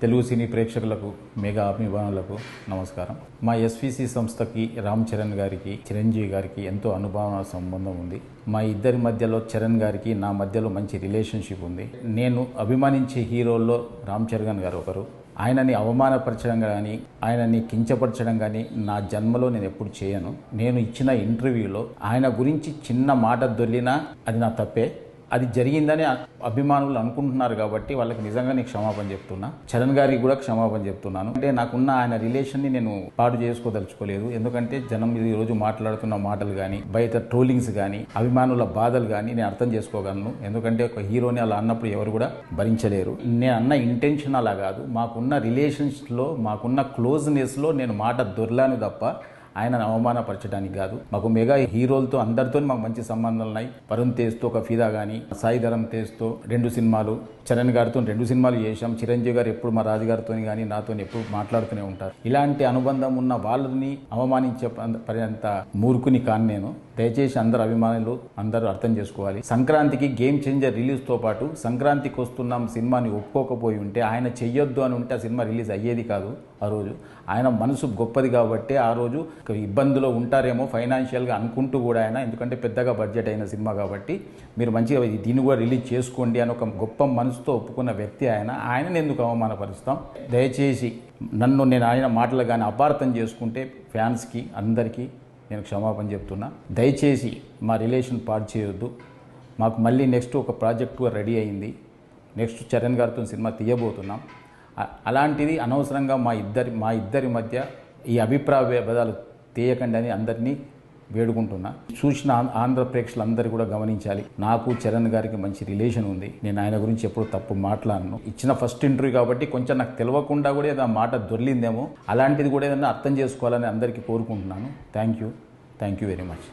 తెలుగు సినీ ప్రేక్షకులకు మెగా అభిమానులకు నమస్కారం. మా ఎస్విసి సంస్థకి రామ్ చరణ్ గారికి చిరంజీవి గారికి ఎంతో అనుభవ సంబంధం ఉంది. మా ఇద్దరి మధ్యలో చరణ్ గారికి నా మధ్యలో మంచి రిలేషన్షిప్ ఉంది. నేను అభిమానించే హీరోల్లో రామ్ చరణ్ గారు ఒకరు. ఆయనని అవమానపరచడం కానీ ఆయనని కించపరచడం కానీ నా జన్మలో నేను ఎప్పుడు చేయను. నేను ఇచ్చిన ఇంటర్వ్యూలో ఆయన గురించి చిన్న మాట దొల్లినా అది నా తప్పే. అది జరిగిందని అభిమానులు అనుకుంటున్నారు కాబట్టి వాళ్ళకి నిజంగా నేను క్షమాపణ చెప్తున్నా. చరణ్ గారికి కూడా క్షమాపణ చెప్తున్నాను. అంటే నాకున్న ఆయన రిలేషన్ని నేను పాడు చేసుకోదలుచుకోలేదు. ఎందుకంటే జనం ఈరోజు మాట్లాడుతున్న మాటలు కానీ బయట ట్రోలింగ్స్ కానీ అభిమానుల బాధలు కానీ నేను అర్థం చేసుకోగలను. ఎందుకంటే ఒక హీరోని అలా అన్నప్పుడు ఎవరు కూడా భరించలేరు. నేను అన్న ఇంటెన్షన్ అలా కాదు. మాకున్న రిలేషన్స్లో మాకున్న క్లోజ్నెస్లో నేను మాట దొర్లాను తప్ప ఆయనను అవమానపరచడానికి కాదు. మాకు మెగా హీరోలతో అందరితో మాకు మంచి సంబంధాలు ఉన్నాయి. వరుణ్ తేజ్తో ఒక ఫిదా కానీ, సాయి ధరమ్ తేజ్తో 2 సినిమాలు, చరణ్ గారితో 2 సినిమాలు చేశాం. చిరంజీవి గారు ఎప్పుడు మా రాజుగారితో కానీ నాతో ఎప్పుడు మాట్లాడుతూనే ఉంటారు. ఇలాంటి అనుబంధం ఉన్న వాళ్ళని అవమానించే పర్యంత మూర్ఖుని కాను నేను. దయచేసి అందరు అభిమానులు అందరూ అర్థం చేసుకోవాలి. సంక్రాంతికి గేమ్ చేంజర్ రిలీజ్తో పాటు సంక్రాంతికి వస్తున్నాం సినిమాని ఒప్పుకోకపోయి ఉంటే, ఆయన చెయ్యొద్దు అని ఉంటే ఆ సినిమా రిలీజ్ అయ్యేది కాదు. ఆ రోజు ఆయన మనసు గొప్పది కాబట్టి ఆ రోజు ఇబ్బందులో ఉంటారేమో ఫైనాన్షియల్గా అనుకుంటూ కూడా ఆయన, ఎందుకంటే పెద్దగా బడ్జెట్ అయిన సినిమా కాబట్టి మీరు మంచిగా దీన్ని కూడా రిలీజ్ చేసుకోండి అని ఒక గొప్ప మనసుతో ఒప్పుకున్న వ్యక్తి ఆయన. ఆయనను ఎందుకు అవమానపరుస్తాం? దయచేసి నేను ఆయన మాటలు కానీ అపార్థం చేసుకుంటే ఫ్యాన్స్కి అందరికీ నేను క్షమాపణ చెప్తున్నా. దయచేసి మా రిలేషన్ పాడు చేయొద్దు. మాకు మళ్ళీ నెక్స్ట్ ఒక ప్రాజెక్ట్ రెడీ అయింది. నెక్స్ట్ చరణ్ గారితో సినిమా తీయబోతున్నాం. అలాంటిది అనవసరంగా మా ఇద్దరి మధ్య ఈ అభిప్రాయ భేదాలు తీయకండి అని అందరినీ వేడుకుంటున్నా. చూసిన ఆంధ్ర ప్రేక్షకులందరూ కూడా గమనించాలి. నాకు చరణ్ గారికి మంచి రిలేషన్ ఉంది. నేను ఆయన గురించి ఎప్పుడు తప్పు మాట్లాడను. ఇచ్చిన ఫస్ట్ ఇంటర్వ్యూ కాబట్టి కొంచెం నాకు తెలియకుండా కూడా ఏదైనా మాట దొర్లిందేమో, అలాంటిది కూడా ఏదైనా అర్థం చేసుకోవాలని అందరికీ కోరుకుంటున్నాను. Thank you very much.